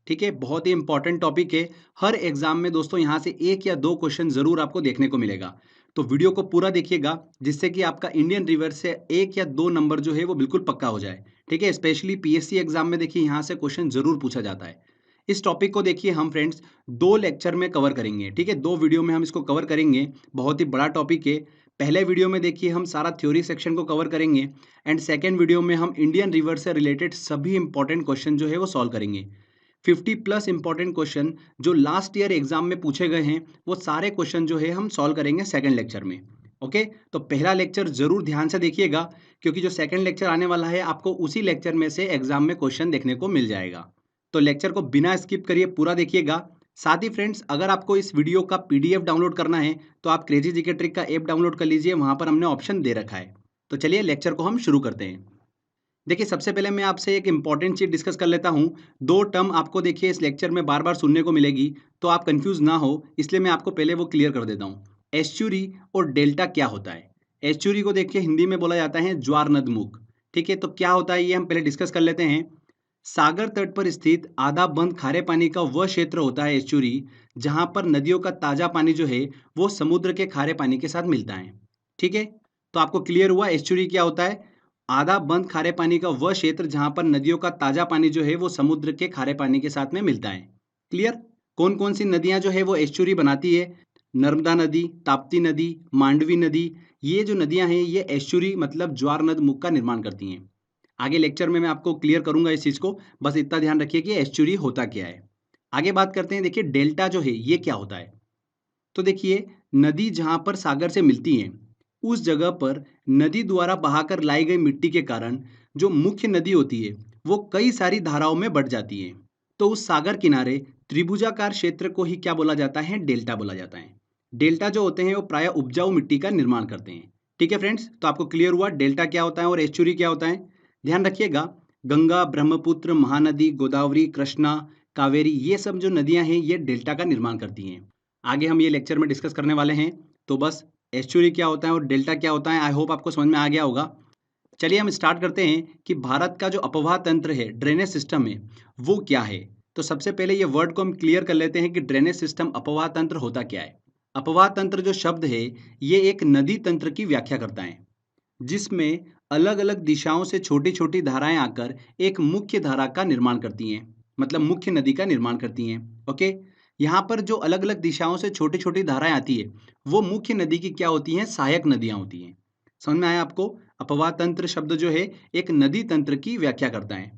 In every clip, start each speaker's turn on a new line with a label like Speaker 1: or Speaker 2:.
Speaker 1: ठीक है, बहुत ही इंपॉर्टेंट टॉपिक है। हर एग्जाम में दोस्तों यहाँ से एक या दो क्वेश्चन जरूर आपको देखने को मिलेगा। तो वीडियो को पूरा देखिएगा जिससे कि आपका इंडियन रिवर से एक या दो नंबर जो है वो बिल्कुल पक्का हो जाए। ठीक है, स्पेशली पीएससी एग्जाम में देखिए यहाँ से क्वेश्चन जरूर पूछा जाता है। इस टॉपिक को देखिए हम फ्रेंड्स दो लेक्चर में कवर करेंगे। ठीक है, दो वीडियो में हम इसको कवर करेंगे। बहुत ही बड़ा टॉपिक है। पहले वीडियो में देखिए हम सारा थ्योरी सेक्शन को कवर करेंगे एंड सेकेंड वीडियो में हम इंडियन रिवर से रिलेटेड सभी इंपॉर्टेंट क्वेश्चन जो है वो सॉल्व करेंगे। 50 प्लस इंपॉर्टेंट क्वेश्चन जो लास्ट ईयर एग्जाम में पूछे गए हैं वो सारे क्वेश्चन जो है हम सॉल्व करेंगे सेकंड लेक्चर में। ओके, तो पहला लेक्चर जरूर ध्यान से देखिएगा क्योंकि जो सेकंड लेक्चर आने वाला है आपको उसी लेक्चर में से एग्जाम में क्वेश्चन देखने को मिल जाएगा। तो लेक्चर को बिना स्किप करिए पूरा देखिएगा। साथ ही फ्रेंड्स, अगर आपको इस वीडियो का पीडीएफ डाउनलोड करना है तो आप क्रेजी जीके ट्रिक का ऐप डाउनलोड कर लीजिए, वहां पर हमने ऑप्शन दे रखा है। तो चलिए लेक्चर को हम शुरू करते हैं। देखिए, सबसे पहले मैं आपसे एक इंपॉर्टेंट चीज डिस्कस कर लेता हूं। दो टर्म आपको देखिए इस लेक्चर में बार बार सुनने को मिलेगी, तो आप कंफ्यूज ना हो इसलिए मैं आपको पहले वो क्लियर कर देता हूं। एस्चुरी और डेल्टा क्या होता है। एस्चुरी को देखिए हिंदी में बोला जाता है ज्वार नदमुख। ठीक है, तो क्या होता है ये हम पहले डिस्कस कर लेते हैं। सागर तट पर स्थित आधा बंद खारे पानी का वह क्षेत्र होता है एस्चुरी, जहां पर नदियों का ताजा पानी जो है वो समुद्र के खारे पानी के साथ मिलता है। ठीक है, तो आपको क्लियर हुआ एस्चुरी क्या होता है। आधा बंद खारे पानी का वह क्षेत्र जहां पर नदियों का ताजा पानी जो है वो समुद्र के खारे पानी के साथ में मिलता है। क्लियर। कौन कौन सी नदियां जो है वो एस्चुरी बनाती है। नर्मदा नदी, ताप्ती नदी, मांडवी नदी, ये जो नदियां हैं ये एस्चुरी मतलब ज्वार नद मुख का निर्माण करती हैं। आगे लेक्चर में मैं आपको क्लियर करूंगा इस चीज को, बस इतना ध्यान रखिए कि एस्चुरी होता क्या है। आगे बात करते हैं। देखिए डेल्टा जो है ये क्या होता है। तो देखिए, नदी जहां पर सागर से मिलती है उस जगह पर नदी द्वारा बहाकर लाई गई मिट्टी के कारण जो मुख्य नदी होती है वो कई सारी धाराओं में बढ़ जाती है। तो उस सागर किनारे त्रिभुजाकार क्षेत्र को ही क्या बोला जाता है, डेल्टा बोला जाता है। डेल्टा जो होते हैं वो प्राय उपजाऊ मिट्टी का निर्माण करते हैं। ठीक है फ्रेंड्स, तो आपको क्लियर हुआ डेल्टा क्या होता है और एस्चुरी क्या होता है। ध्यान रखिएगा, गंगा, ब्रह्मपुत्र, महानदी, गोदावरी, कृष्णा, कावेरी, ये सब जो नदियां हैं ये डेल्टा का निर्माण करती हैं। आगे हम ये लेक्चर में डिस्कस करने वाले हैं। तो बस एस्चुरी क्या होता है और डेल्टा क्या होता है आई होप आपको समझ में आ गया होगा। चलिए हम स्टार्ट करते हैं कि भारत का जो अपवाह तंत्र है, ड्रेनेज सिस्टम है, वो क्या है। तो सबसे पहले ये वर्ड को हम क्लियर कर लेते हैं कि ड्रेनेज सिस्टम अपवाह तंत्र होता क्या है। अपवाह तंत्र जो शब्द है ये एक नदी तंत्र की व्याख्या करता है जिसमें अलग अलग दिशाओं से छोटी छोटी धाराएं आकर एक मुख्य धारा का निर्माण करती हैं, मतलब मुख्य नदी का निर्माण करती हैं। ओके, यहाँ पर जो अलग अलग दिशाओं से छोटी छोटी धाराएं आती है वो मुख्य नदी की क्या होती हैं, सहायक नदियां होती हैं। समझ में आया आपको। अपवाह तंत्र शब्द जो है एक नदी तंत्र की व्याख्या करता है।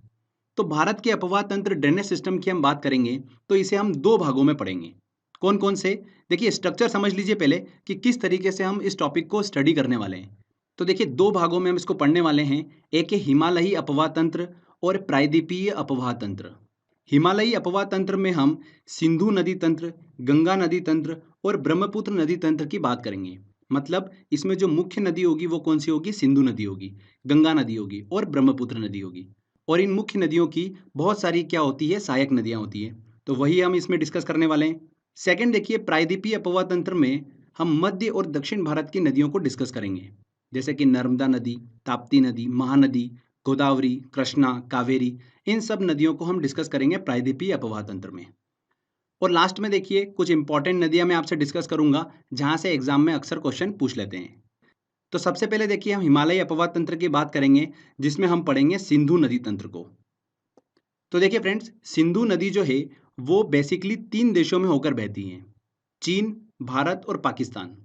Speaker 1: तो भारत के अपवाह तंत्र ड्रेनेज सिस्टम की हम बात करेंगे तो इसे हम दो भागों में पढ़ेंगे। कौन कौन से। देखिए स्ट्रक्चर समझ लीजिए पहले कि किस तरीके से हम इस टॉपिक को स्टडी करने वाले हैं। तो देखिए दो भागों में हम इसको पढ़ने वाले हैं। एक है हिमालयी अपवाह तंत्र और प्रायद्वीपीय अपवाह तंत्र। हिमालयी अपवाह तंत्र में हम सिंधु नदी तंत्र, गंगा नदी तंत्र और ब्रह्मपुत्र नदी तंत्र की बात करेंगे। मतलब इसमें जो मुख्य नदी होगी वो कौन सी होगी, सिंधु नदी होगी, गंगा नदी होगी और ब्रह्मपुत्र नदी होगी। और इन मुख्य नदियों की बहुत सारी क्या होती है, सहायक नदियां होती है। तो वही हम इसमें डिस्कस करने वाले हैं। सेकंड देखिए, प्रायद्वीपीय अपवाह तंत्र में हम मध्य और दक्षिण भारत की नदियों को डिस्कस करेंगे, जैसे कि नर्मदा नदी, ताप्ती नदी, महानदी, गोदावरी, कृष्णा, कावेरी, इन सब नदियों को हम डिस्कस करेंगे प्रायद्वीपीय अपवाह तंत्र में। और लास्ट में देखिए कुछ इंपॉर्टेंट नदियां मैं आपसे डिस्कस करूंगा जहां से एग्जाम में अक्सर क्वेश्चन पूछ लेते हैं। तो सबसे पहले देखिए हम हिमालयी अपवाह तंत्र की बात करेंगे जिसमें हम पढ़ेंगे सिंधु नदी तंत्र को। तो देखिए फ्रेंड्स, सिंधु नदी जो है वो बेसिकली तीन देशों में होकर बहती है, चीन, भारत और पाकिस्तान।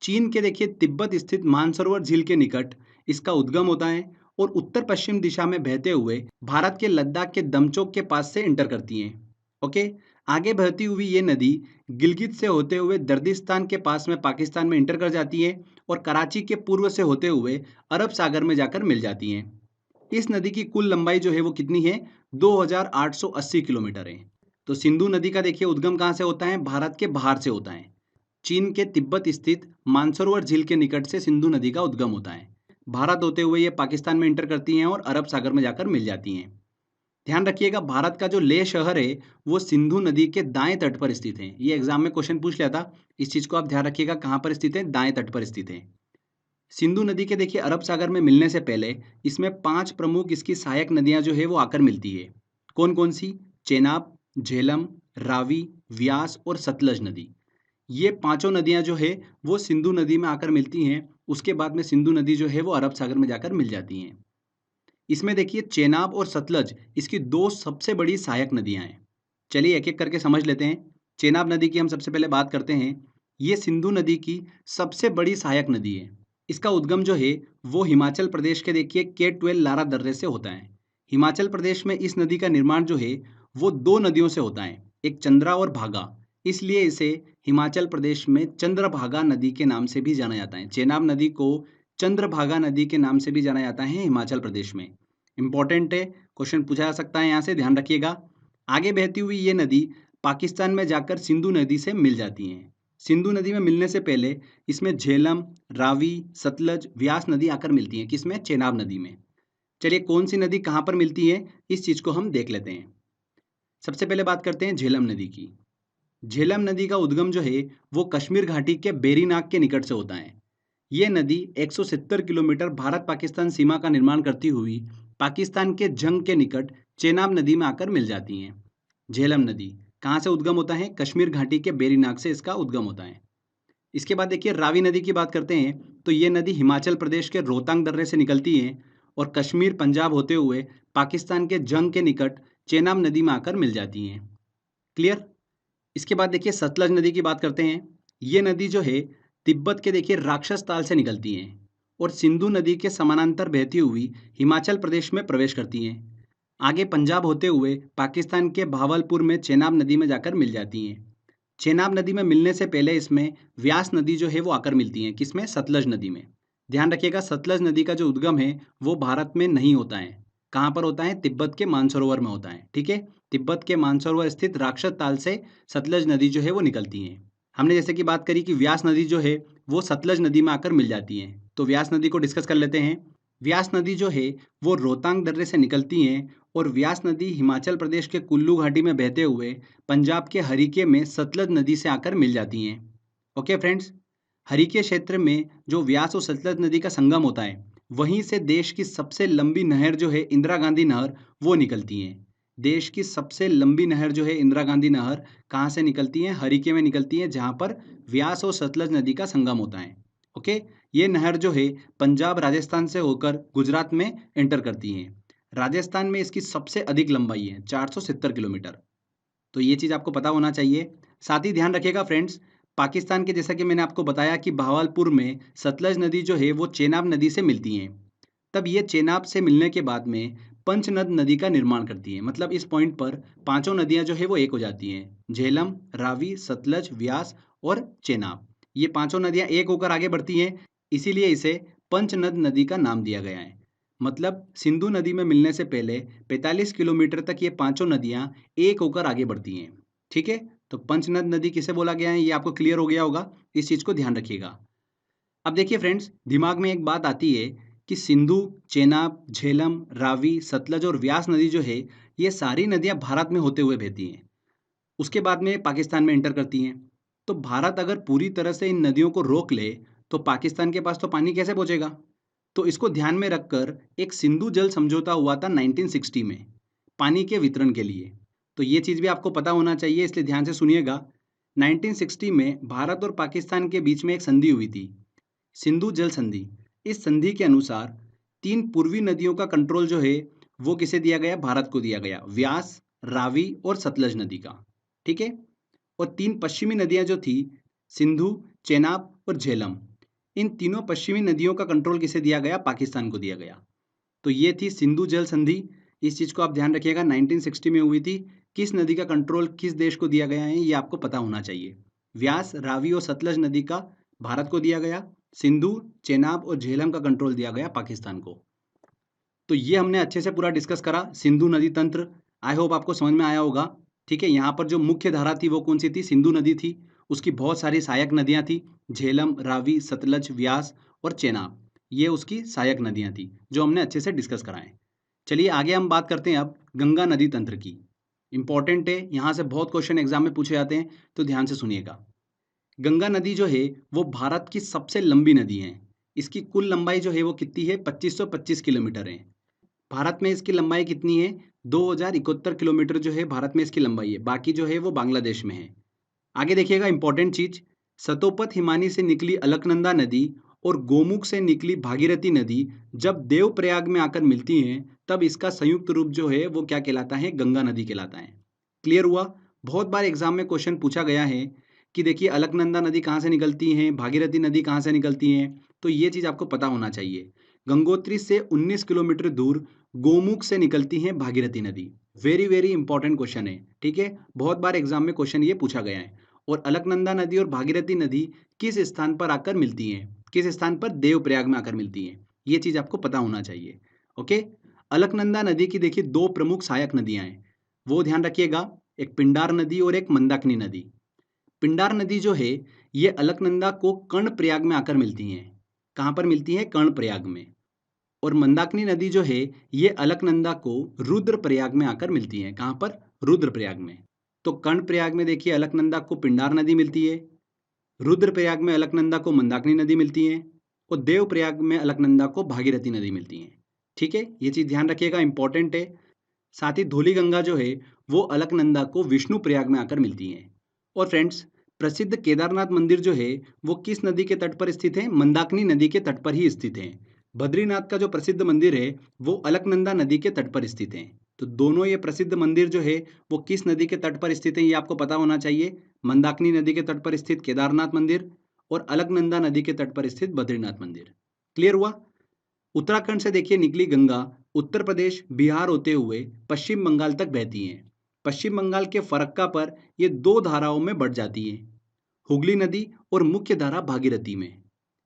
Speaker 1: चीन के देखिए तिब्बत स्थित मानसरोवर झील के निकट इसका उद्गम होता है और उत्तर पश्चिम दिशा में बहते हुए भारत के लद्दाख के दमचोक के पास से इंटर करती हैं। ओके, आगे बहती हुई ये नदी गिलगित से होते हुए दर्दिस्तान के पास में पाकिस्तान में इंटर कर जाती है और कराची के पूर्व से होते हुए अरब सागर में जाकर मिल जाती हैं। इस नदी की कुल लंबाई जो है वो कितनी है, 2880 किलोमीटर है। तो सिंधु नदी का देखिए उद्गम कहाँ से होता है, भारत के बाहर से होता है। चीन के तिब्बत स्थित मानसरोवर झील के निकट से सिंधु नदी का उद्गम होता है। भारत होते हुए ये पाकिस्तान में इंटर करती हैं और अरब सागर में जाकर मिल जाती हैं। ध्यान रखिएगा, भारत का जो लेह शहर है वो सिंधु नदी के दाएं तट पर स्थित है। ये एग्जाम में क्वेश्चन पूछ लिया था, इस चीज को आप ध्यान रखिएगा, कहाँ पर स्थित है, दाएं तट पर स्थित है। सिंधु नदी के देखिए अरब सागर में मिलने से पहले इसमें पांच प्रमुख इसकी सहायक नदियां जो है वो आकर मिलती है। कौन कौन सी, चेनाब, झेलम, रावी, व्यास और सतलज नदी। ये पांचों नदियां जो है वो सिंधु नदी में आकर मिलती हैं। उसके बाद में सिंधु नदी जो है वो अरब सागर में जाकर मिल जाती हैं। इसमें देखिए चेनाब और सतलज इसकी दो सबसे बड़ी सहायक नदियां हैं। चलिए एक एक करके समझ लेते हैं। चेनाब नदी की हम सबसे पहले बात करते हैं। ये सिंधु नदी की सबसे बड़ी सहायक नदी है। इसका उद्गम जो है वो हिमाचल प्रदेश के देखिए K12 लारा दर्रे से होता है। हिमाचल प्रदेश में इस नदी का निर्माण जो है वो दो नदियों से होता है, एक चंद्रा और भागा। इसलिए इसे हिमाचल प्रदेश में चंद्रभागा नदी के नाम से भी जाना जाता है। चेनाब नदी को चंद्रभागा नदी के नाम से भी जाना जाता है हिमाचल प्रदेश में। इंपॉर्टेंट है, क्वेश्चन पूछा जा सकता है यहाँ से, ध्यान रखिएगा। आगे बहती हुई ये नदी पाकिस्तान में जाकर सिंधु नदी से मिल जाती हैं। सिंधु नदी में मिलने से पहले इसमें झेलम, रावी, सतलज, व्यास नदी आकर मिलती हैं। किसमें? चेनाब नदी में। चलिए कौन सी नदी कहाँ पर मिलती है इस चीज को हम देख लेते हैं। सबसे पहले बात करते हैं झेलम नदी की। झेलम नदी का उद्गम जो है वो कश्मीर घाटी के बेरीनाग के निकट से होता है। ये नदी 170 किलोमीटर भारत पाकिस्तान सीमा का निर्माण करती हुई पाकिस्तान के जंग के निकट चेनाब नदी में आकर मिल जाती हैं। झेलम नदी कहाँ से उद्गम होता है? कश्मीर घाटी के बेरीनाग से इसका उद्गम होता है। इसके बाद देखिए रावी नदी की बात करते हैं तो ये नदी हिमाचल प्रदेश के रोहतांग दर्रे से निकलती है और कश्मीर पंजाब होते हुए पाकिस्तान के जंग के निकट चेनाब नदी में आकर मिल जाती हैं। क्लियर? इसके बाद देखिए सतलज नदी की बात करते हैं। ये नदी जो है तिब्बत के देखिए राक्षस ताल से निकलती हैं और सिंधु नदी के समानांतर बहती हुई हिमाचल प्रदेश में प्रवेश करती हैं। आगे पंजाब होते हुए पाकिस्तान के भावलपुर में चेनाब नदी में जाकर मिल जाती हैं। चेनाब नदी में मिलने से पहले इसमें व्यास नदी जो है वो आकर मिलती है। किसमें? सतलज नदी में। ध्यान रखिएगा सतलज नदी का जो उद्गम है वो भारत में नहीं होता है। कहाँ पर होता है? तिब्बत के मानसरोवर में होता है। ठीक है, तिब्बत के मानसरोवर स्थित राक्षस ताल से सतलज नदी जो है वो निकलती है। हमने जैसे कि बात करी कि व्यास नदी जो है वो सतलज नदी में आकर मिल जाती है, तो व्यास नदी को डिस्कस कर लेते हैं। व्यास नदी जो है वो रोहतांग दर्रे से निकलती हैं और व्यास नदी हिमाचल प्रदेश के कुल्लू घाटी में बहते हुए पंजाब के हरीके में सतलज नदी से आकर मिल जाती हैं। ओके फ्रेंड्स, हरीके क्षेत्र में जो व्यास और सतलज नदी का संगम होता है वहीं से देश की सबसे लंबी नहर जो है इंदिरा गांधी नहर वो निकलती है। देश की सबसे लंबी नहर जो है इंदिरा गांधी नहर कहाँ से निकलती है? हरीके में निकलती है, जहाँ पर व्यास और सतलज नदी का संगम होता है। ओके, ये नहर जो है पंजाब राजस्थान से होकर गुजरात में एंटर करती है। राजस्थान में इसकी सबसे अधिक लंबाई है 470 किलोमीटर। तो ये चीज़ आपको पता होना चाहिए। साथ ही ध्यान रखिएगा फ्रेंड्स, पाकिस्तान के जैसा कि मैंने आपको बताया कि भावलपुर में सतलज नदी जो है वो चेनाब नदी से मिलती हैं। तब ये चेनाब से मिलने के बाद में पंचनद नदी का निर्माण करती है। मतलब इस पॉइंट पर पांचों नदियां जो है वो एक हो जाती हैं। झेलम, रावी, सतलज, व्यास और चेनाब, ये पांचों नदियां एक होकर आगे बढ़ती हैं। इसीलिए इसे पंचनद नदी का नाम दिया गया है। मतलब सिंधु नदी में मिलने से पहले 45 किलोमीटर तक ये पांचों नदियां एक होकर आगे बढ़ती हैं। ठीक है, तो पंचनद नदी किसे बोला गया है ये आपको क्लियर हो गया होगा। इस चीज को ध्यान रखिएगा। अब देखिए फ्रेंड्स, दिमाग में एक बात आती है कि सिंधु, चेनाब, झेलम, रावी, सतलज और व्यास नदी जो है ये सारी नदियां भारत में होते हुए बहती हैं। उसके बाद में पाकिस्तान में एंटर करती हैं। तो भारत अगर पूरी तरह से इन नदियों को रोक ले तो पाकिस्तान के पास तो पानी कैसे पहुंचेगा? तो इसको ध्यान में रखकर एक सिंधु जल समझौता हुआ था 1960 में पानी के वितरण के लिए। तो ये चीज़ भी आपको पता होना चाहिए, इसलिए ध्यान से सुनिएगा। 1960 में भारत और पाकिस्तान के बीच में एक संधि हुई थी, सिंधु जल संधि। इस संधि के अनुसार तीन पूर्वी नदियों का कंट्रोल जो है वो किसे दिया गया? भारत को दिया गया, व्यास, रावी और सतलज नदी का। ठीक है, और तीन पश्चिमी नदियां जो थी सिंधु, चेनाब और झेलम, इन तीनों पश्चिमी नदियों का कंट्रोल किसे दिया गया? पाकिस्तान को दिया गया। तो ये थी सिंधु जल संधि। इस चीज को आप ध्यान रखिएगा, 1960 में हुई थी। किस नदी का कंट्रोल किस देश को दिया गया है ये आपको पता होना चाहिए। व्यास, रावी और सतलज नदी का भारत को दिया गया, सिंधु, चेनाब और झेलम का कंट्रोल दिया गया पाकिस्तान को। तो ये हमने अच्छे से पूरा डिस्कस करा सिंधु नदी तंत्र। आई होप आपको समझ में आया होगा। ठीक है, यहाँ पर जो मुख्य धारा थी वो कौन सी थी? सिंधु नदी थी। उसकी बहुत सारी सहायक नदियाँ थी, झेलम, रावी, सतलज, व्यास और चेनाब। ये उसकी सहायक नदियाँ थी जो हमने अच्छे से डिस्कस कराएं। चलिए आगे हम बात करते हैं अब गंगा नदी तंत्र की। इंपॉर्टेंट है, यहाँ से बहुत क्वेश्चन एग्जाम में पूछे जाते हैं, तो ध्यान से सुनिएगा। गंगा नदी जो है वो भारत की सबसे लंबी नदी है। इसकी कुल लंबाई जो है वो कितनी है? 2525 किलोमीटर है। भारत में इसकी लंबाई कितनी है? 2071 किलोमीटर जो है भारत में इसकी लंबाई है, बाकी जो है वो बांग्लादेश में है। आगे देखिएगा इंपॉर्टेंट चीज, सतोपथ हिमानी से निकली अलकनंदा नदी और गोमुख से निकली भागीरथी नदी जब देवप्रयाग में आकर मिलती हैं, तब इसका संयुक्त रूप जो है वो क्या कहलाता है? गंगा नदी कहलाता है। क्लियर हुआ? बहुत बार एग्जाम में क्वेश्चन पूछा गया है कि देखिए अलकनंदा नदी कहाँ से निकलती है, भागीरथी नदी कहाँ से निकलती है, तो ये चीज आपको पता होना चाहिए। गंगोत्री से 19 किलोमीटर दूर गोमुख से निकलती है भागीरथी नदी। वेरी वेरी इंपॉर्टेंट क्वेश्चन है, ठीक है। बहुत बार एग्जाम में क्वेश्चन ये पूछा गया है। और अलकनंदा नदी और भागीरथी नदी किस स्थान पर आकर मिलती हैं? किस स्थान पर? देवप्रयाग में आकर मिलती हैं। ये चीज आपको पता होना चाहिए। ओके। अलकनंदा नदी की देखिए दो प्रमुख सहायक नदियां हैं, वो ध्यान रखिएगा, एक पिंडार नदी और एक मंदाकिनी नदी। पिंडार नदी जो है ये अलकनंदा को कर्णप्रयाग में आकर मिलती हैं। कहाँ पर मिलती है? कर्णप्रयाग में। और मंदाकिनी नदी जो है ये अलकनंदा को रुद्रप्रयाग में आकर मिलती है। कहाँ पर? रुद्रप्रयाग में। तो कर्णप्रयाग में देखिए अलकनंदा को पिंडार नदी मिलती है, रुद्रप्रयाग में अलकनंदा को मंदाकिनी नदी मिलती है और देवप्रयाग में अलकनंदा को भागीरथी नदी मिलती है। ठीक है, ये चीज ध्यान रखिएगा, इंपॉर्टेंट है। साथ ही धौली गंगा जो है वो अलकनंदा को विष्णु प्रयाग में आकर मिलती है। और फ्रेंड्स, प्रसिद्ध केदारनाथ मंदिर जो है वो किस नदी के तट पर स्थित है? मंदाकिनी नदी के तट पर ही स्थित है। बद्रीनाथ का जो प्रसिद्ध मंदिर है वो अलकनंदा नदी के तट पर स्थित है। तो दोनों ये प्रसिद्ध मंदिर जो है वो किस नदी के तट पर स्थित है, ये आपको पता होना चाहिए। मंदाकिनी नदी के तट पर स्थित केदारनाथ मंदिर और अलकनंदा नदी के तट पर स्थित बद्रीनाथ मंदिर। क्लियर हुआ? उत्तराखंड से देखिए निकली गंगा उत्तर प्रदेश बिहार होते हुए पश्चिम बंगाल तक बहती हैं। पश्चिम बंगाल के फरक्का पर ये दो धाराओं में बढ़ जाती हैं, हुगली नदी और मुख्य धारा भागीरथी में।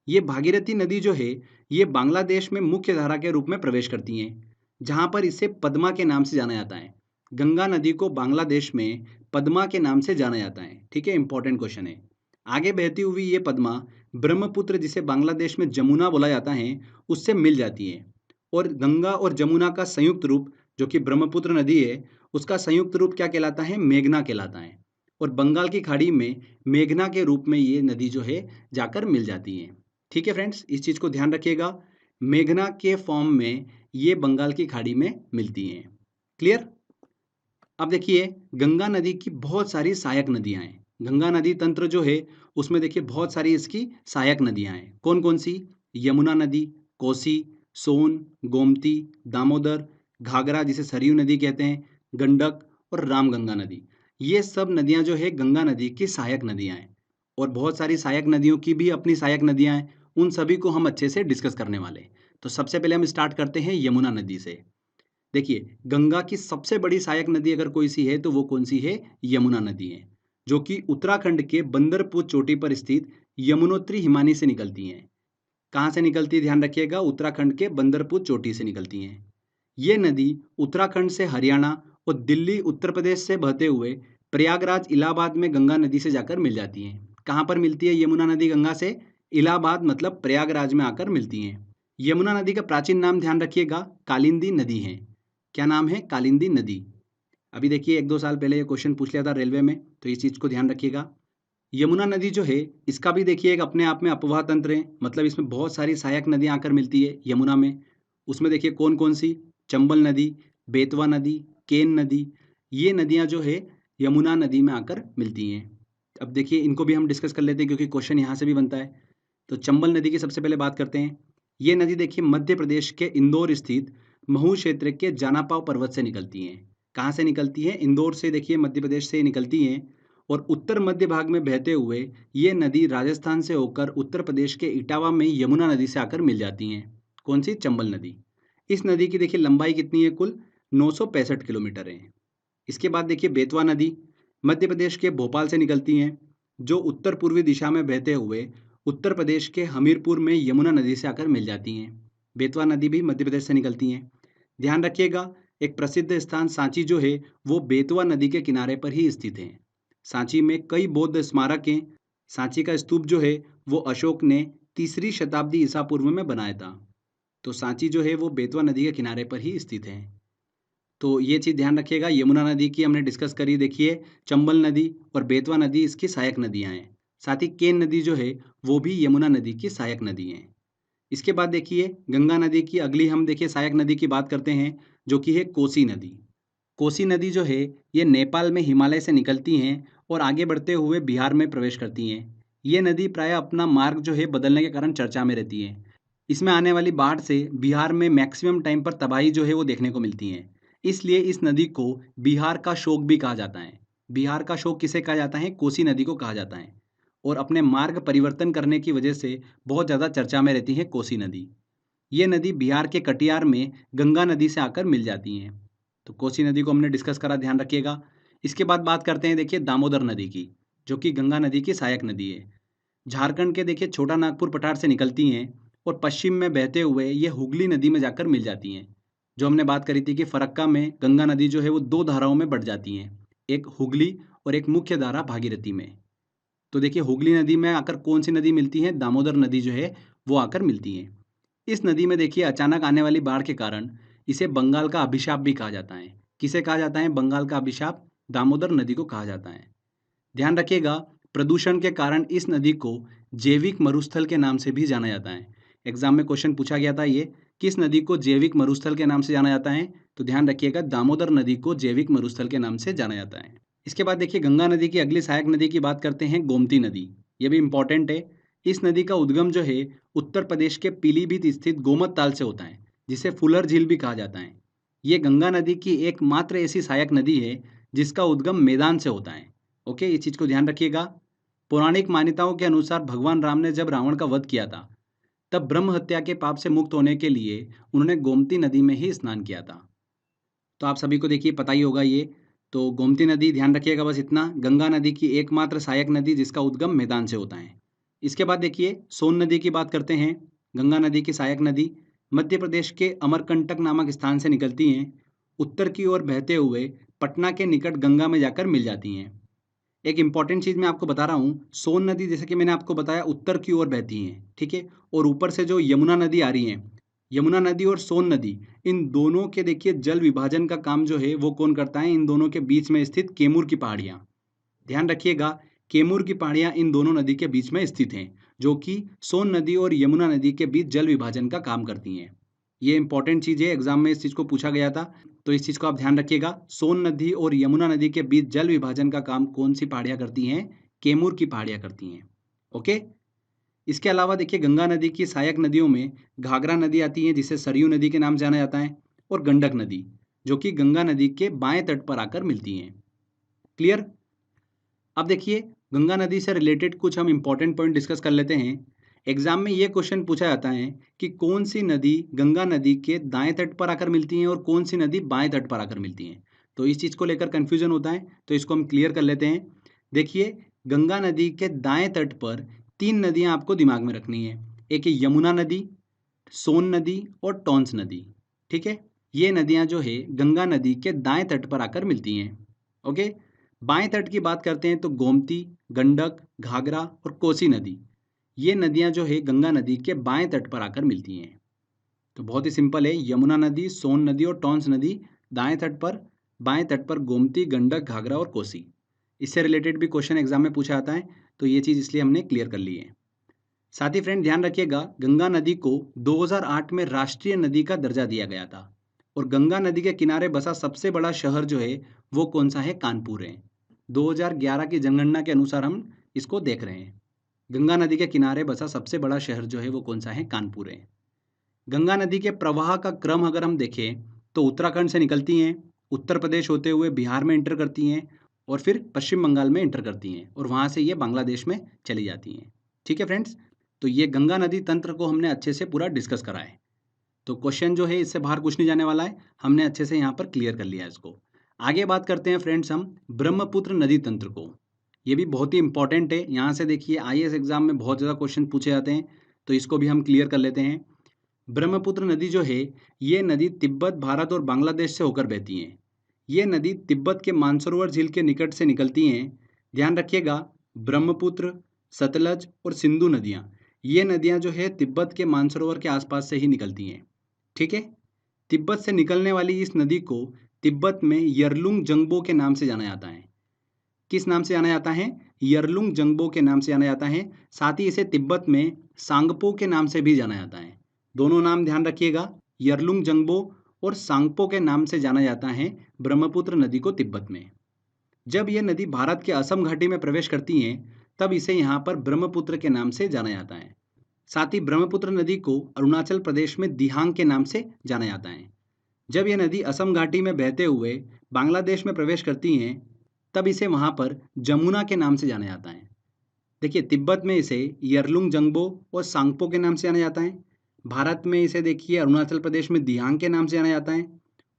Speaker 1: ये भागीरथी नदी जो है ये बांग्लादेश में मुख्य धारा के रूप में प्रवेश करती हैं, जहां पर इसे पद्मा के नाम से जाना जाता है। गंगा नदी को बांग्लादेश में पद्मा के नाम से जाना जाता है। ठीक है, इंपॉर्टेंट क्वेश्चन है। आगे बहती हुई ये पद्मा ब्रह्मपुत्र, जिसे बांग्लादेश में जमुना बोला जाता है, उससे मिल जाती है। और गंगा और जमुना का संयुक्त रूप जो कि ब्रह्मपुत्र नदी है, उसका संयुक्त रूप क्या कहलाता है? मेघना कहलाता है। और बंगाल की खाड़ी में मेघना के रूप में ये नदी जो है जाकर मिल जाती है। ठीक है फ्रेंड्स, इस चीज को ध्यान रखिएगा, मेघना के फॉर्म में ये बंगाल की खाड़ी में मिलती हैं। क्लियर? अब देखिए गंगा नदी की बहुत सारी सहायक नदियां हैं। गंगा नदी तंत्र जो है उसमें देखिए बहुत सारी इसकी सहायक नदियां हैं। कौन कौन सी? यमुना नदी, कोसी, सोन, गोमती, दामोदर, घाघरा जिसे सरयू नदी कहते हैं, गंडक और रामगंगा नदी। ये सब नदियां जो है गंगा नदी की सहायक नदियां हैं। और बहुत सारी सहायक नदियों की भी अपनी सहायक नदियां हैं, उन सभी को हम अच्छे से डिस्कस करने वाले हैं। तो सबसे पहले हम स्टार्ट करते हैं यमुना नदी से। देखिए गंगा की सबसे बड़ी सहायक नदी अगर कोई सी है तो वो कौन सी है? यमुना नदी है, जो कि उत्तराखंड के बंदरपुर चोटी पर स्थित यमुनोत्री हिमानी से निकलती हैं। कहाँ से निकलती है? ध्यान रखिएगा, उत्तराखंड के बंदरपुर चोटी से निकलती हैं। ये नदी उत्तराखंड से हरियाणा और दिल्ली उत्तर प्रदेश से बहते हुए प्रयागराज इलाहाबाद में गंगा नदी से जाकर मिल जाती हैं। कहाँ पर मिलती है यमुना नदी गंगा से? इलाहाबाद मतलब प्रयागराज में आकर मिलती हैं। यमुना नदी का प्राचीन नाम ध्यान रखिएगा, कालिंदी नदी है। क्या नाम है? कालिंदी नदी। अभी देखिए 1-2 साल पहले ये क्वेश्चन पूछ लिया था रेलवे में, तो इस चीज़ को ध्यान रखिएगा। यमुना नदी जो है इसका भी देखिए एक अपने आप में अपवाह तंत्र है, मतलब इसमें बहुत सारी सहायक नदियां आकर मिलती है यमुना में। उसमें देखिए कौन कौन सी? चंबल नदी, बेतवा नदी, केन नदी, ये नदियां जो है यमुना नदी में आकर मिलती हैं। अब देखिए इनको भी हम डिस्कस कर लेते हैं क्योंकि क्वेश्चन यहाँ से भी बनता है। तो चंबल नदी की सबसे पहले बात करते हैं। ये नदी देखिए मध्य प्रदेश के इंदौर स्थित महू क्षेत्र के जानापाव पर्वत से निकलती हैं। कहाँ से निकलती है? इंदौर से देखिए मध्य प्रदेश से निकलती हैं और उत्तर मध्य भाग में बहते हुए ये नदी राजस्थान से होकर उत्तर प्रदेश के इटावा में यमुना नदी से आकर मिल जाती हैं। कौन सी? चंबल नदी। इस नदी की देखिए लंबाई कितनी है? कुल 965 किलोमीटर है। इसके बाद देखिए बेतवा नदी मध्य प्रदेश के भोपाल से निकलती हैं, जो उत्तर पूर्वी दिशा में बहते हुए उत्तर प्रदेश के हमीरपुर में यमुना नदी से आकर मिल जाती हैं। बेतवा नदी भी मध्य प्रदेश से निकलती हैं। ध्यान रखिएगा, एक प्रसिद्ध स्थान सांची जो है वो बेतवा नदी के किनारे पर ही स्थित है। सांची में कई बौद्ध स्मारक हैं। सांची का स्तूप जो है वो अशोक ने 3री शताब्दी ईसा पूर्व में बनाया था। तो सांची जो है वो बेतवा नदी के किनारे पर ही स्थित है। तो ये चीज़ ध्यान रखिएगा, यमुना नदी की हमने डिस्कस करी। देखिए चंबल नदी और बेतवा नदी इसकी सहायक नदियाँ हैं। साथ ही केन नदी जो है वो भी यमुना नदी की सहायक नदी हैं। इसके बाद देखिए गंगा नदी की अगली हम देखिए सहायक नदी की बात करते हैं, जो कि है कोसी नदी। कोसी नदी जो है ये नेपाल में हिमालय से निकलती हैं और आगे बढ़ते हुए बिहार में प्रवेश करती हैं। ये नदी प्राय अपना मार्ग जो है बदलने के कारण चर्चा में रहती है। इसमें आने वाली बाढ़ से बिहार में मैक्सिमम टाइम पर तबाही जो है वो देखने को मिलती है। इसलिए इस नदी को बिहार का शोक भी कहा जाता है। बिहार का शोक किसे कहा जाता है? कोसी नदी को कहा जाता है। और अपने मार्ग परिवर्तन करने की वजह से बहुत ज़्यादा चर्चा में रहती है कोसी नदी। ये नदी बिहार के कटिहार में गंगा नदी से आकर मिल जाती हैं। तो कोसी नदी को हमने डिस्कस करा, ध्यान रखिएगा। इसके बाद बात करते हैं देखिए दामोदर नदी की, जो कि गंगा नदी की सहायक नदी है। झारखंड के देखिए छोटा नागपुर पठार से निकलती हैं और पश्चिम में बहते हुए ये हुगली नदी में जाकर मिल जाती हैं। जो हमने बात करी थी कि फरक्का में गंगा नदी जो है वो दो धाराओं में बढ़ जाती हैं, एक हुगली और एक मुख्य धारा भागीरथी में। तो देखिए हुगली नदी में आकर कौन सी नदी मिलती है? दामोदर नदी जो है वो आकर मिलती है। इस नदी में देखिए अचानक आने वाली बाढ़ के कारण इसे बंगाल का अभिशाप भी कहा जाता है। किसे कहा जाता है बंगाल का अभिशाप? दामोदर नदी को कहा जाता है। ध्यान रखिएगा, प्रदूषण के कारण इस नदी को जैविक मरुस्थल के नाम से भी जाना जाता है। एग्जाम में क्वेश्चन पूछा गया था ये, किस नदी को जैविक मरुस्थल के नाम से जाना जाता है? तो ध्यान रखिएगा दामोदर नदी को जैविक मरुस्थल के नाम से जाना जाता है। इसके बाद देखिए गंगा नदी की अगली सहायक नदी की बात करते हैं, गोमती नदी। ये भी इंपॉर्टेंट है। इस नदी का उद्गम जो है उत्तर प्रदेश के पीलीभीत स्थित गोमत ताल से होता है, जिसे फुलर झील भी कहा जाता है। ये गंगा नदी की एकमात्र ऐसी सहायक नदी है जिसका उद्गम मैदान से होता है। ओके, इस चीज़ को ध्यान रखिएगा। पौराणिक मान्यताओं के अनुसार भगवान राम ने जब रावण का वध किया था, तब ब्रह्म हत्या के पाप से मुक्त होने के लिए उन्होंने गोमती नदी में ही स्नान किया था। तो आप सभी को देखिए पता ही होगा ये। तो गोमती नदी, ध्यान रखिएगा बस इतना, गंगा नदी की एकमात्र सहायक नदी जिसका उद्गम मैदान से होता है। इसके बाद देखिए सोन नदी की बात करते हैं। गंगा नदी की सहायक नदी मध्य प्रदेश के अमरकंटक नामक स्थान से निकलती हैं। उत्तर की ओर बहते हुए पटना के निकट गंगा में जाकर मिल जाती हैं। एक इंपॉर्टेंट चीज़ मैं आपको बता रहा हूँ, सोन नदी जैसे कि मैंने आपको बताया उत्तर की ओर बहती हैं, ठीक है। और ऊपर से जो यमुना नदी आ रही है, यमुना नदी और सोन नदी, इन दोनों के देखिए जल विभाजन का काम जो है वो कौन करता है? इन दोनों के बीच में स्थित कैमूर की पहाड़ियाँ। ध्यान रखिएगा, कैमूर की पहाड़ियाँ इन दोनों नदी के बीच में स्थित हैं, जो कि सोन नदी और यमुना नदी के बीच जल विभाजन का काम करती हैं। ये इंपॉर्टेंट चीज़ है, एग्जाम में इस चीज़ को पूछा गया था, तो इस चीज़ को आप ध्यान रखिएगा। सोन नदी और यमुना नदी के बीच जल विभाजन का काम कौन सी पहाड़ियाँ करती हैं? कैमूर की पहाड़ियाँ करती हैं। ओके। इसके अलावा देखिए गंगा नदी की सहायक नदियों में घाघरा नदी आती है, जिसे सरयू नदी के नाम जाना जाता है, और गंडक नदी, जो कि गंगा नदी के बाएं तट पर आकर मिलती हैं। क्लियर? अब देखिए गंगा नदी से रिलेटेड कुछ हम इंपॉर्टेंट पॉइंट डिस्कस कर लेते हैं। एग्जाम में ये क्वेश्चन पूछा जाता है कि कौन सी नदी गंगा नदी के दाएं तट पर आकर मिलती हैं और कौन सी नदी बाएं तट पर आकर मिलती हैं। तो इस चीज़ को लेकर कन्फ्यूजन होता है, तो इसको हम क्लियर कर लेते हैं। देखिए गंगा नदी के दाएं तट पर तीन नदियां आपको दिमाग में रखनी है। एक है यमुना नदी, सोन नदी और टॉन्स नदी, ठीक है। ये नदियां जो है गंगा नदी के दाएं तट पर आकर मिलती हैं। ओके। बाएं तट की बात करते हैं तो गोमती, गंडक, घाघरा और कोसी नदी, ये नदियां जो है गंगा नदी के बाएं तट पर आकर मिलती हैं। तो बहुत ही सिंपल है, यमुना नदी, सोन नदी और टॉन्स नदी दाएं तट पर, बाएं तट पर गोमती, गंडक, घाघरा और कोसी। इससे रिलेटेड भी क्वेश्चन एग्जाम में पूछा जाता है, तो ये चीज़ इसलिए हमने क्लियर कर ली है। साथ ही फ्रेंड ध्यान रखिएगा, गंगा नदी को 2008 में राष्ट्रीय नदी का दर्जा दिया गया था, और गंगा नदी के किनारे बसा सबसे बड़ा शहर जो है वो कौन सा है? कानपुर है। 2011 की जनगणना के अनुसार हम इसको देख रहे हैं। गंगा नदी के किनारे बसा सबसे बड़ा शहर जो है वो कौन सा है? कानपुर है। गंगा नदी के प्रवाह का क्रम अगर हम देखें तो उत्तराखंड से निकलती हैं, उत्तर प्रदेश होते हुए बिहार में इंटर करती हैं, और फिर पश्चिम बंगाल में इंटर करती हैं, और वहाँ से ये बांग्लादेश में चली जाती हैं। ठीक है फ्रेंड्स, तो ये गंगा नदी तंत्र को हमने अच्छे से पूरा डिस्कस करा है। तो क्वेश्चन जो है इससे बाहर कुछ नहीं जाने वाला है, हमने अच्छे से यहाँ पर क्लियर कर लिया है इसको। आगे बात करते हैं फ्रेंड्स हम ब्रह्मपुत्र नदी तंत्र को। ये भी बहुत ही इंपॉर्टेंट है, यहाँ से देखिए आईएएस एग्जाम में बहुत ज़्यादा क्वेश्चन पूछे जाते हैं, तो इसको भी हम क्लियर कर लेते हैं। ब्रह्मपुत्र नदी जो है ये नदी तिब्बत, भारत और बांग्लादेश से होकर बहती हैं। ये नदी तिब्बत के मानसरोवर झील के निकट से निकलती हैं। ध्यान रखिएगा, ब्रह्मपुत्र, सतलज और सिंधु नदियाँ, ये नदियाँ जो है तिब्बत के मानसरोवर के आसपास से ही निकलती हैं। ठीक है। तिब्बत से निकलने वाली इस नदी को तिब्बत में यरलुंग जंगबो के नाम से जाना जाता है। किस नाम से जाना जाता है? यरलुंग जंगबो के नाम से जाना जाता है। साथ ही इसे तिब्बत में सांगपो के नाम से भी जाना जाता है। दोनों नाम ध्यान रखिएगा, यरलुंग जंगबो और सांगपो के नाम से जाना जाता है ब्रह्मपुत्र नदी को तिब्बत में। जब यह नदी भारत के असम घाटी में प्रवेश करती हैं तब इसे यहाँ पर ब्रह्मपुत्र के नाम से जाना जाता है। साथ ही ब्रह्मपुत्र नदी को अरुणाचल प्रदेश में दिहांग के नाम से जाना जाता है। जब यह नदी असम घाटी में बहते हुए बांग्लादेश में प्रवेश करती हैं तब इसे वहाँ पर जमुना के नाम से जाना जाता है। देखिए तिब्बत में इसे यरलुंग जंगबो और सांगपो के नाम से जाना जाता है। भारत में इसे देखिए अरुणाचल प्रदेश में दिहांग के नाम से जाना जाता है।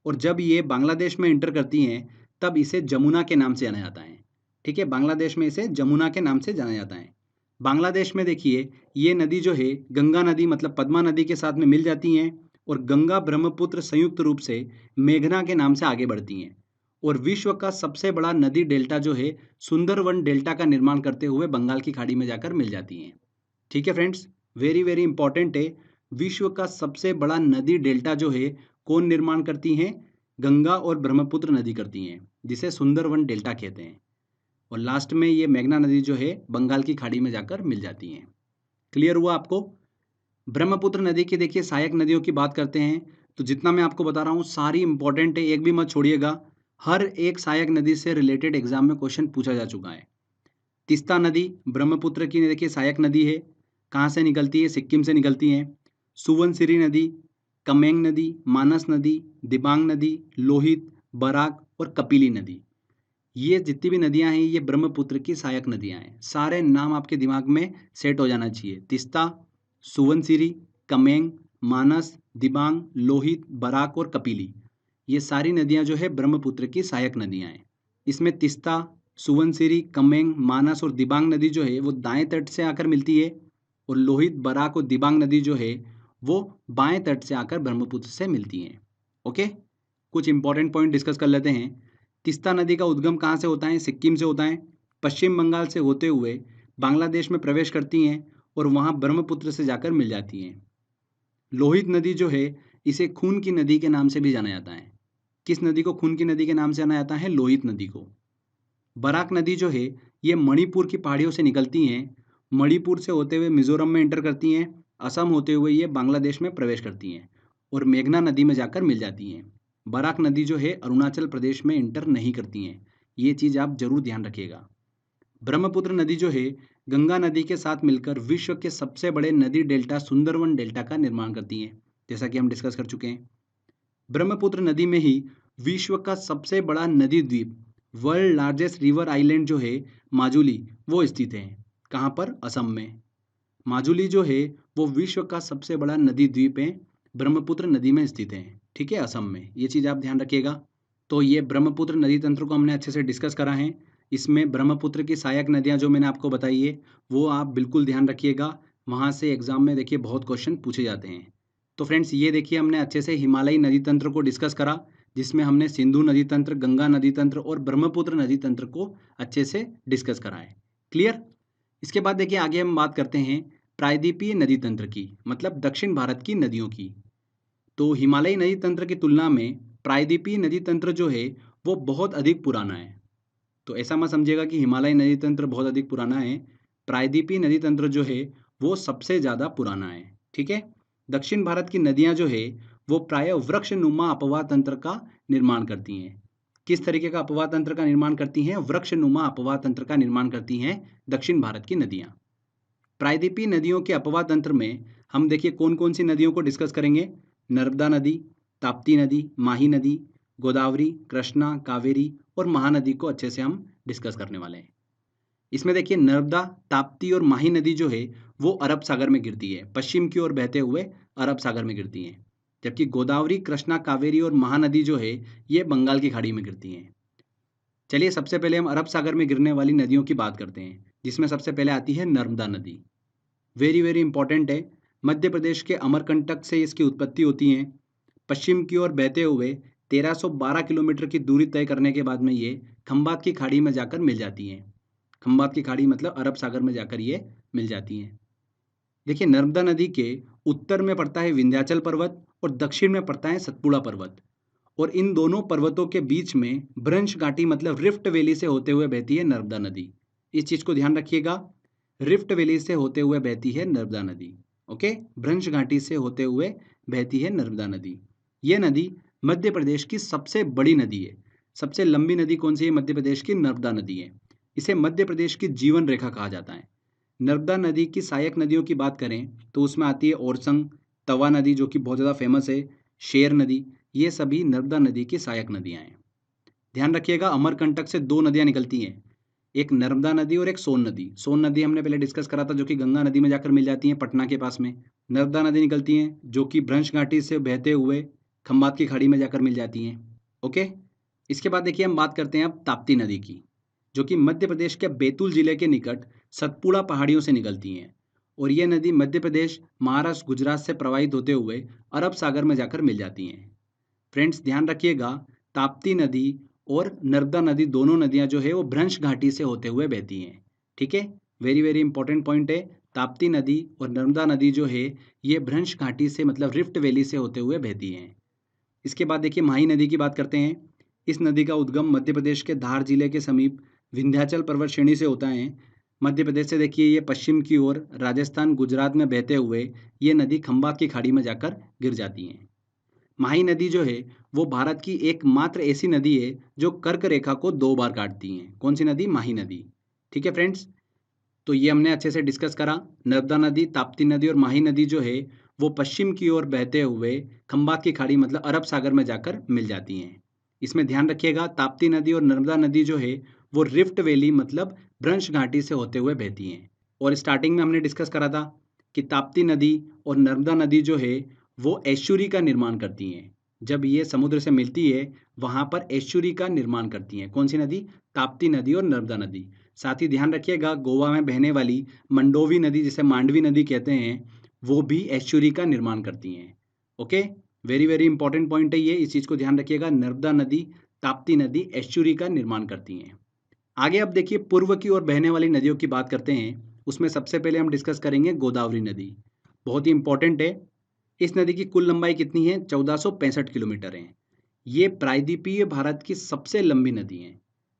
Speaker 1: और जब ये बांग्लादेश में इंटर करती हैं तब इसे जमुना के नाम से जाना जाता है। ठीक है, बांग्लादेश में इसे जमुना के नाम से जाना जाता है। बांग्लादेश में देखिए ये नदी जो है गंगा नदी मतलब पद्मा नदी के साथ में मिल जाती हैं और गंगा ब्रह्मपुत्र संयुक्त रूप से मेघना के नाम से आगे बढ़ती हैं और विश्व का सबसे बड़ा नदी डेल्टा जो है सुंदरवन डेल्टा का निर्माण करते हुए बंगाल की खाड़ी में जाकर मिल जाती हैं। ठीक है फ्रेंड्स, वेरी वेरी इंपॉर्टेंट है। विश्व का सबसे बड़ा नदी डेल्टा जो है कौन निर्माण करती हैं? गंगा और ब्रह्मपुत्र नदी करती हैं, जिसे सुंदरवन डेल्टा कहते हैं। और लास्ट में ये मेघना नदी जो है बंगाल की खाड़ी में जाकर मिल जाती हैं। क्लियर हुआ आपको? ब्रह्मपुत्र नदी की देखिए सहायक नदियों की बात करते हैं तो जितना मैं आपको बता रहा हूँ सारी इंपॉर्टेंट है, एक भी मत छोड़िएगा। हर एक सहायक नदी से रिलेटेड एग्जाम में क्वेश्चन पूछा जा चुका है। तीस्ता नदी ब्रह्मपुत्र की देखिए सहायक नदी है। कहाँ से निकलती है? सिक्किम से निकलती है। सुवनसिरी नदी, कमेंग नदी, मानस नदी, दिबांग नदी, लोहित, बराक और कपिली नदी, ये जितनी भी नदियां हैं ये ब्रह्मपुत्र की सहायक नदियां हैं। सारे नाम आपके दिमाग में सेट हो जाना चाहिए। तीस्ता, सुवनसिरी, कमेंग, मानस, दिबांग, लोहित, बराक और कपिली, ये सारी नदियां जो है ब्रह्मपुत्र की सहायक नदियां हैं। इसमें तीस्ता, सुवनसिरी, कमेंग, मानस और दिबांग नदी जो है वो दाएं तट से आकर मिलती है और लोहित, बराक और दिबांग नदी जो है वो बाएं तट से आकर ब्रह्मपुत्र से मिलती हैं। ओके, कुछ इंपॉर्टेंट पॉइंट डिस्कस कर लेते हैं। तीस्ता नदी का उद्गम कहाँ से होता है? सिक्किम से होता है। पश्चिम बंगाल से होते हुए बांग्लादेश में प्रवेश करती हैं और वहाँ ब्रह्मपुत्र से जाकर मिल जाती हैं। लोहित नदी जो है इसे खून की नदी के नाम से भी जाना जाता है। किस नदी को खून की नदी के नाम से जाना जाता है? लोहित नदी को। बराक नदी जो है ये मणिपुर की पहाड़ियों से निकलती हैं, मणिपुर से होते हुए मिजोरम में एंटर करती हैं, असम होते हुए ये बांग्लादेश में प्रवेश करती हैं और मेघना नदी में जाकर मिल जाती हैं। बराक नदी जो है अरुणाचल प्रदेश में इंटर नहीं करती हैं, ये चीज़ आप जरूर ध्यान रखिएगा। ब्रह्मपुत्र नदी जो है गंगा नदी के साथ मिलकर विश्व के सबसे बड़े नदी डेल्टा सुंदरवन डेल्टा का निर्माण करती हैं, जैसा कि हम डिस्कस कर चुके हैं। ब्रह्मपुत्र नदी में ही विश्व का सबसे बड़ा नदी द्वीप वर्ल्ड लार्जेस्ट रिवर आइलैंड जो है माजुली वो स्थित है। कहाँ पर? असम में। माजुली जो है वो विश्व का सबसे बड़ा नदी द्वीप है, ब्रह्मपुत्र नदी में स्थित है। ठीक है, असम में। ये चीज़ आप ध्यान रखिएगा। तो ये ब्रह्मपुत्र नदी तंत्र को हमने अच्छे से डिस्कस करा है। इसमें ब्रह्मपुत्र की सहायक नदियाँ जो मैंने आपको बताई है वो आप बिल्कुल ध्यान रखिएगा। वहाँ से एग्जाम में देखिए बहुत क्वेश्चन पूछे जाते हैं। तो फ्रेंड्स ये देखिए हमने अच्छे से हिमालयी नदी तंत्र को डिस्कस करा, जिसमें हमने सिंधु नदी तंत्र, गंगा नदी तंत्र और ब्रह्मपुत्र नदी तंत्र को अच्छे से डिस्कस करा है। क्लियर? इसके बाद देखिए आगे हम बात करते हैं प्रायद्वीपीय नदी तंत्र की, मतलब दक्षिण भारत की नदियों की। तो हिमालयी नदी तंत्र की तुलना में प्रायद्वीपीय नदी तंत्र जो है वो बहुत अधिक पुराना है। तो ऐसा मत समझिएगा कि हिमालयी नदी तंत्र बहुत अधिक पुराना है। प्रायद्वीपीय नदी तंत्र जो है वो सबसे ज़्यादा पुराना है। ठीक है, दक्षिण भारत की नदियाँ जो है वो प्राय वृक्षनुमा अपवाह तंत्र का निर्माण करती हैं। किस तरीके का अपवाह तंत्र का निर्माण करती हैं? वृक्षनुमा अपवाह तंत्र का निर्माण करती हैं दक्षिण भारत की नदियाँ। प्रायद्वीपीय नदियों के अपवाह तंत्र में हम देखिए कौन कौन सी नदियों को डिस्कस करेंगे। नर्मदा नदी, ताप्ती नदी, माही नदी, गोदावरी, कृष्णा, कावेरी और महानदी को अच्छे से हम डिस्कस करने वाले हैं। इसमें देखिए नर्मदा, ताप्ती और माही नदी जो है वो अरब सागर में गिरती है, पश्चिम की ओर बहते हुए अरब सागर में गिरती हैं। जबकि गोदावरी, कृष्णा, कावेरी और महानदी जो है ये बंगाल की खाड़ी में गिरती हैं। चलिए सबसे पहले हम अरब सागर में गिरने वाली नदियों की बात करते हैं, जिसमें सबसे पहले आती है नर्मदा नदी। वेरी वेरी इंपॉर्टेंट है। मध्य प्रदेश के अमरकंटक से इसकी उत्पत्ति होती है। पश्चिम की ओर बहते हुए 1312 किलोमीटर की दूरी तय करने के बाद में ये खंबात की खाड़ी में जाकर मिल जाती हैं। खंबात की खाड़ी मतलब अरब सागर में जाकर ये मिल जाती हैं। देखिए नर्मदा नदी के उत्तर में पड़ता है विंध्याचल पर्वत और दक्षिण में पड़ता है सतपुड़ा पर्वत, और इन दोनों पर्वतों के बीच में भ्रंश घाटी मतलब रिफ्ट वैली से होते हुए बहती है नर्मदा नदी। इस चीज को ध्यान रखिएगा, रिफ्ट वैली से होते हुए बहती है नर्मदा नदी। ओके, भ्रंश घाटी से होते हुए बहती है नर्मदा नदी। यह नदी मध्य प्रदेश की सबसे बड़ी नदी है। सबसे लंबी नदी कौन सी है? मध्य प्रदेश की नर्मदा नदी है। इसे मध्य प्रदेश की जीवन रेखा कहा जाता है। नर्मदा नदी की सहायक नदियों की बात करें तो उसमें आती है ओरसंग, तवा नदी जो कि बहुत ज़्यादा फेमस है, शेर नदी, ये सभी नर्मदा नदी की सहायक नदियाँ हैं। ध्यान रखिएगा, अमरकंटक से दो नदियाँ निकलती हैं, एक नर्मदा नदी और एक सोन नदी। सोन नदी हमने पहले डिस्कस करा था जो कि गंगा नदी में जाकर मिल जाती हैं पटना के पास में। नर्मदा नदी निकलती हैं जो कि भ्रंश घाटी से बहते हुए खंबात की खाड़ी में जाकर मिल जाती हैं। ओके, इसके बाद देखिए हम बात करते हैं अब ताप्ती नदी की, जो कि मध्य प्रदेश के बैतूल जिले के निकट सतपुड़ा पहाड़ियों से निकलती हैं और ये नदी मध्य प्रदेश, महाराष्ट्र, गुजरात से प्रवाहित होते हुए अरब सागर में जाकर मिल जाती हैं। फ्रेंड्स ध्यान रखिएगा, ताप्ती नदी और नर्मदा नदी दोनों नदियां जो है वो भ्रंश घाटी से होते हुए बहती हैं। ठीक है, वेरी वेरी इंपॉर्टेंट पॉइंट है। ताप्ती नदी और नर्मदा नदी जो है ये भ्रंश घाटी से मतलब रिफ्ट वैली से होते हुए बहती हैं। इसके बाद देखिए माही नदी की बात करते हैं। इस नदी का उद्गम मध्य प्रदेश के धार जिले के समीप विंध्याचल पर्वत श्रेणी से होता है। मध्य प्रदेश से देखिए ये पश्चिम की ओर राजस्थान, गुजरात में बहते हुए ये नदी खंबात की खाड़ी में जाकर गिर जाती हैं। माही नदी जो है वो भारत की एकमात्र ऐसी नदी है जो कर्क रेखा को 2 बार काटती है। कौन सी नदी? माही नदी। ठीक है फ्रेंड्स, तो ये हमने अच्छे से डिस्कस करा। नर्मदा नदी, ताप्ती नदी और माही नदी जो है वो पश्चिम की ओर बहते हुए खंबात की खाड़ी मतलब अरब सागर में जाकर मिल जाती हैं। इसमें ध्यान रखिएगा, ताप्ती नदी और नर्मदा नदी जो है वो रिफ्ट वैली मतलब भ्रंश घाटी से होते हुए बहती हैं। और स्टार्टिंग में हमने डिस्कस करा था कि ताप्ती नदी और नर्मदा नदी जो है वो एस्चुरी का निर्माण करती हैं। जब ये समुद्र से मिलती है वहाँ पर एस्चुरी का निर्माण करती हैं। कौन सी नदी? ताप्ती नदी और नर्मदा नदी। साथ ही ध्यान रखिएगा, गोवा में बहने वाली मंडोवी नदी जिसे मांडवी नदी कहते हैं वो भी एस्चुरी का निर्माण करती हैं। Okay, very very important point है ये, इस चीज़ को ध्यान रखिएगा। नर्मदा नदी, ताप्ती नदी एस्चुरी का निर्माण करती हैं। आगे अब देखिए पूर्व की ओर बहने वाली नदियों की बात करते हैं। उसमें सबसे पहले हम डिस्कस करेंगे गोदावरी नदी। बहुत ही इंपॉर्टेंट है। इस नदी की कुल लंबाई कितनी है? 1465 किलोमीटर है। ये प्रायद्वीपीय भारत की सबसे लंबी नदी है।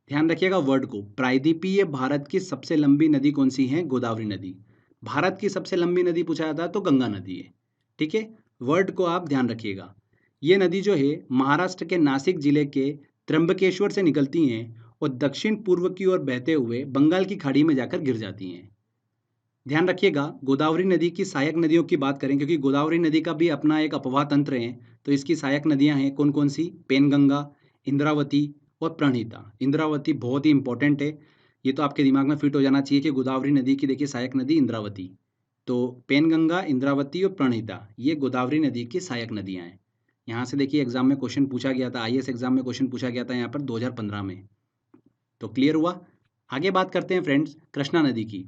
Speaker 1: ध्यान रखिएगा वर्ड को, प्रायद्वीपीय भारत की सबसे लंबी नदी कौन सी है? गोदावरी नदी। भारत की सबसे लंबी नदी पूछा जाता है तो गंगा नदी है। ठीक है, वर्ड को आप ध्यान रखिएगा। ये नदी जो है महाराष्ट्र के नासिक जिले के त्र्यंबकेश्वर से निकलती हैं और दक्षिण पूर्व की ओर बहते हुए बंगाल की खाड़ी में जाकर गिर जाती हैं। ध्यान रखिएगा, गोदावरी नदी की सहायक नदियों की बात करें क्योंकि गोदावरी नदी का भी अपना एक अपवाह तंत्र है, तो इसकी सहायक नदियां हैं कौन कौन सी? पेनगंगा, इंद्रावती और प्रणहिता। इंद्रावती बहुत ही इंपॉर्टेंट है, ये तो आपके दिमाग में फिट हो जाना चाहिए कि गोदावरी नदी की देखिए सहायक नदी इंद्रावती। तो पेनगंगा, इंद्रावती और प्रणहिता ये गोदावरी नदी की सहायक नदियाँ हैं। यहाँ से देखिए एग्जाम में क्वेश्चन पूछा गया था, आईएएस एग्जाम में क्वेश्चन पूछा गया था यहाँ पर 2015 में। तो क्लियर हुआ। आगे बात करते हैं फ्रेंड्स कृष्णा नदी की।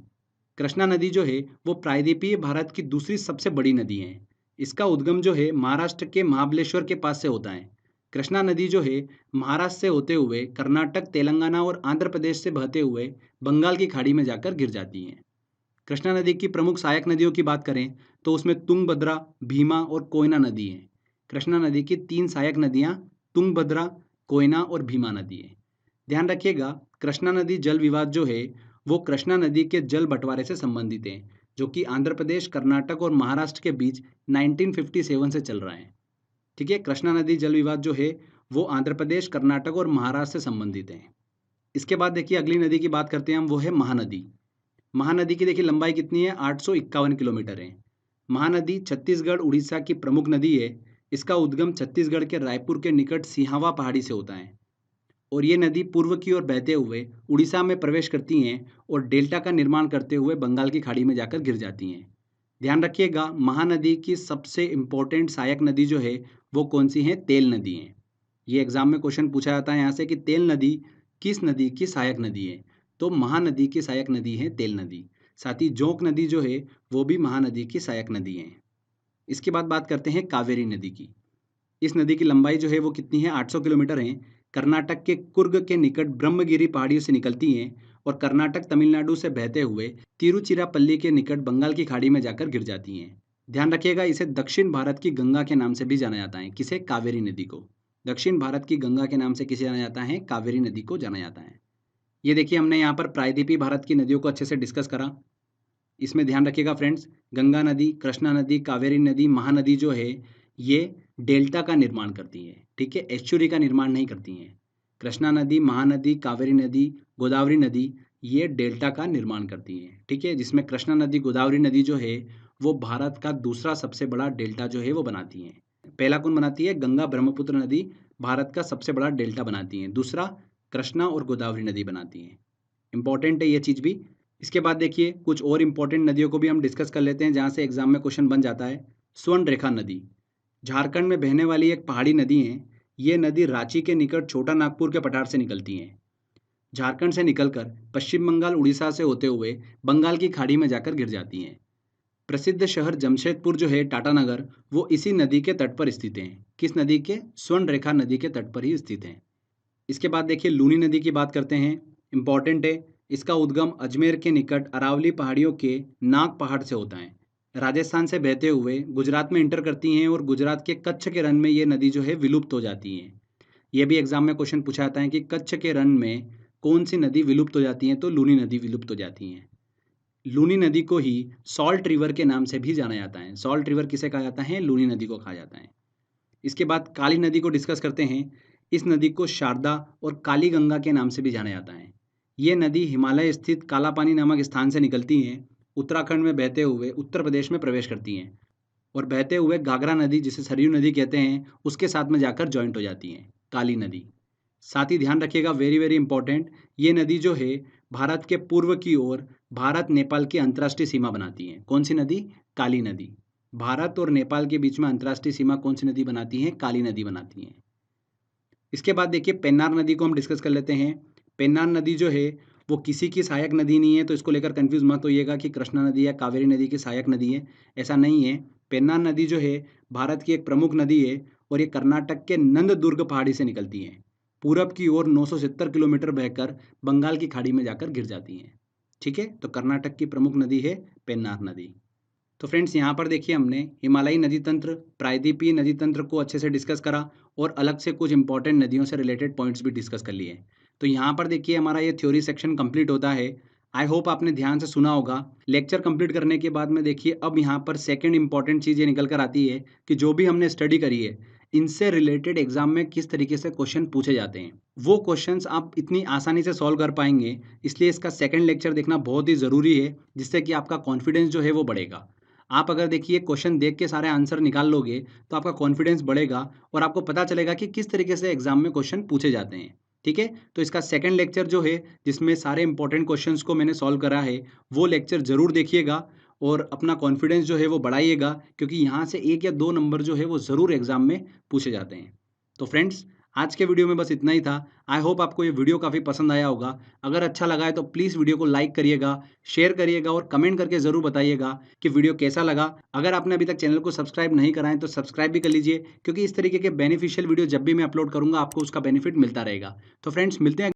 Speaker 1: कृष्णा नदी जो है वो प्रायद्वीपीय भारत की दूसरी सबसे बड़ी नदी है। इसका उद्गम जो है महाराष्ट्र के महाबलेश्वर के पास से होता है। कृष्णा नदी जो है महाराष्ट्र से होते हुए कर्नाटक, तेलंगाना और आंध्र प्रदेश से बहते हुए बंगाल की खाड़ी में जाकर गिर जाती हैं। कृष्णा नदी की प्रमुख सहायक नदियों की बात करें तो उसमें तुंगभद्रा, भीमा और कोयना नदी है। कृष्णा नदी की 3 सहायक नदियां तुंगभद्रा, कोयना और भीमा नदी है। ध्यान रखिएगा, कृष्णा नदी जल विवाद जो है वो कृष्णा नदी के जल बंटवारे से संबंधित है, जो कि आंध्र प्रदेश, कर्नाटक और महाराष्ट्र के बीच 1957 से चल रहा है। ठीक है, कृष्णा नदी जल विवाद जो है वो आंध्र प्रदेश, कर्नाटक और महाराष्ट्र से संबंधित है। इसके बाद देखिए अगली नदी की बात करते हैं हम, वो है महानदी। महानदी की देखिए लंबाई कितनी है? 851 किलोमीटर है। महानदी छत्तीसगढ़, उड़ीसा की प्रमुख नदी है। इसका उद्गम छत्तीसगढ़ के रायपुर के निकट सिहावा पहाड़ी से होता है और ये नदी पूर्व की ओर बहते हुए उड़ीसा में प्रवेश करती हैं और डेल्टा का निर्माण करते हुए बंगाल की खाड़ी में जाकर गिर जाती हैं। ध्यान रखिएगा, महानदी की सबसे इंपॉर्टेंट सहायक नदी जो है वो कौन सी है? तेल नदी है। ये एग्जाम में क्वेश्चन पूछा जाता है यहाँ से कि तेल नदी किस नदी की सहायक नदी है? तो महानदी की सहायक नदी है तेल नदी। साथ ही जोंक नदी जो है वो भी महानदी की सहायक नदी है। इसके बाद बात करते हैं कावेरी नदी की। इस नदी की लंबाई जो है वो कितनी है? 800 किलोमीटर है। कर्नाटक के कुर्ग के निकट ब्रह्मगिरी पहाड़ियों से निकलती हैं और कर्नाटक, तमिलनाडु से बहते हुए तिरुचिरापल्ली के निकट बंगाल की खाड़ी में जाकर गिर जाती हैं। ध्यान रखिएगा, इसे दक्षिण भारत की गंगा के नाम से भी जाना जाता है। किसे? कावेरी नदी को। दक्षिण भारत की गंगा के नाम से किसे जाना जाता है? कावेरी नदी को जाना जाता है। ये देखिए हमने यहाँ पर प्रायद्वीपीय भारत की नदियों को अच्छे से डिस्कस करा। इसमें ध्यान रखिएगा फ्रेंड्स, गंगा नदी, कृष्णा नदी, कावेरी नदी, महानदी जो है ये डेल्टा का निर्माण करती हैं, ठीक है, एस्चुरी का निर्माण नहीं करती हैं। कृष्णा नदी, महानदी, कावेरी नदी, गोदावरी नदी ये डेल्टा का निर्माण करती हैं, ठीक है, जिसमें कृष्णा नदी, गोदावरी नदी जो है वो भारत का दूसरा सबसे बड़ा डेल्टा जो है वो बनाती हैं। पहला कौन बनाती है? गंगा ब्रह्मपुत्र नदी भारत का सबसे बड़ा डेल्टा बनाती हैं। दूसरा कृष्णा और गोदावरी नदी बनाती हैं। इंपॉर्टेंट है ये चीज़ भी। इसके बाद देखिए कुछ और इंपॉर्टेंट नदियों को भी हम डिस्कस कर लेते हैं जहाँ से एग्जाम में क्वेश्चन बन जाता है। स्वर्ण रेखा नदी झारखंड में बहने वाली एक पहाड़ी नदी है। ये नदी रांची के निकट छोटा नागपुर के पठार से निकलती है। झारखंड से निकलकर पश्चिम बंगाल, उड़ीसा से होते हुए बंगाल की खाड़ी में जाकर गिर जाती हैं। प्रसिद्ध शहर जमशेदपुर जो है, टाटानगर, वो इसी नदी के तट पर स्थित हैं। किस नदी के? स्वर्ण रेखा नदी के तट पर ही स्थित हैं। इसके बाद देखिए लूनी नदी की बात करते हैं। इंपॉर्टेंट है। इसका उद्गम अजमेर के निकट अरावली पहाड़ियों के नाग पहाड़ से होता है। राजस्थान से बहते हुए गुजरात में इंटर करती हैं और गुजरात के कच्छ के रण में ये नदी जो है विलुप्त हो जाती हैं। ये भी एग्जाम में क्वेश्चन पूछा जाता है कि कच्छ के रण में कौन सी नदी विलुप्त हो जाती है, तो लूनी नदी विलुप्त हो जाती हैं। लूनी नदी को ही सॉल्ट रिवर के नाम से भी जाना जाता है। सॉल्ट रिवर किसे कहा जाता है? लूनी नदी को कहा जाता है। इसके बाद काली नदी को डिस्कस करते हैं। इस नदी को शारदा और काली गंगा के नाम से भी जाना जाता है। ये नदी हिमालय स्थित काला पानी नामक स्थान से निकलती हैं, उत्तराखंड में बहते हुए उत्तर प्रदेश में प्रवेश करती हैं और बहते हुए घाघरा नदी, जिसे सरयू नदी कहते हैं, उसके साथ में जाकर जॉइंट हो जाती हैं, काली नदी। साथ ही ध्यान रखिएगा, वेरी वेरी इंपॉर्टेंट, ये नदी जो है भारत के पूर्व की ओर भारत नेपाल की अंतर्राष्ट्रीय सीमा बनाती है। कौन सी नदी? काली नदी। भारत और नेपाल के बीच में अंतर्राष्ट्रीय सीमा कौन सी नदी बनाती है? काली नदी बनाती है। इसके बाद देखिए पेन्नार नदी को हम डिस्कस कर लेते हैं। पेन्नार नदी जो है वो किसी की सहायक नदी नहीं है, तो इसको लेकर कंफ्यूज मत होइएगा कि कृष्णा नदी या कावेरी नदी की सहायक नदी है, ऐसा नहीं है। पेन्नार नदी जो है भारत की एक प्रमुख नदी है और ये कर्नाटक के नंददुर्ग पहाड़ी से निकलती है। पूरब की ओर 970 किलोमीटर बहकर बंगाल की खाड़ी में जाकर गिर जाती हैं। ठीक है, तो कर्नाटक की प्रमुख नदी है पेन्नार नदी। तो फ्रेंड्स यहाँ पर देखिए हमने हिमालयी नदी तंत्र, प्रायद्वीपीय नदी तंत्र को अच्छे से डिस्कस करा और अलग से कुछ इंपॉर्टेंट नदियों से रिलेटेड पॉइंट्स भी डिस्कस कर लिए। तो यहाँ पर देखिए हमारा ये थ्योरी सेक्शन कंप्लीट होता है। आई होप आपने ध्यान से सुना होगा। लेक्चर कंप्लीट करने के बाद में देखिए अब यहाँ पर सेकंड इंपॉर्टेंट चीज़ ये निकल कर आती है कि जो भी हमने स्टडी करी है इनसे रिलेटेड एग्जाम में किस तरीके से क्वेश्चन पूछे जाते हैं, वो क्वेश्चंस आप इतनी आसानी से सॉल्व कर पाएंगे। इसलिए इसका सेकंड लेक्चर देखना बहुत ही ज़रूरी है, जिससे कि आपका कॉन्फिडेंस जो है वो बढ़ेगा। आप अगर देखिए क्वेश्चन देख के सारे आंसर निकाल लोगे तो आपका कॉन्फिडेंस बढ़ेगा और आपको पता चलेगा कि किस तरीके से एग्जाम में क्वेश्चन पूछे जाते हैं। ठीक है, तो इसका सेकंड लेक्चर जो है जिसमें सारे इंपॉर्टेंट क्वेश्चंस को मैंने सॉल्व करा है, वो लेक्चर ज़रूर देखिएगा और अपना कॉन्फिडेंस जो है वो बढ़ाइएगा, क्योंकि यहाँ से 1 या 2 नंबर जो है वो ज़रूर एग्जाम में पूछे जाते हैं। तो फ्रेंड्स आज के वीडियो में बस इतना ही था। आई होप आपको ये वीडियो काफ़ी पसंद आया होगा। अगर अच्छा लगा है तो प्लीज़ वीडियो को लाइक करिएगा, शेयर करिएगा और कमेंट करके ज़रूर बताइएगा कि वीडियो कैसा लगा। अगर आपने अभी तक चैनल को सब्सक्राइब नहीं करा है तो सब्सक्राइब भी कर लीजिए, क्योंकि इस तरीके के बेनिफिशियल वीडियो जब भी मैं अपलोड करूँगा आपको उसका बेनिफिट मिलता रहेगा। तो फ्रेंड्स मिलते हैं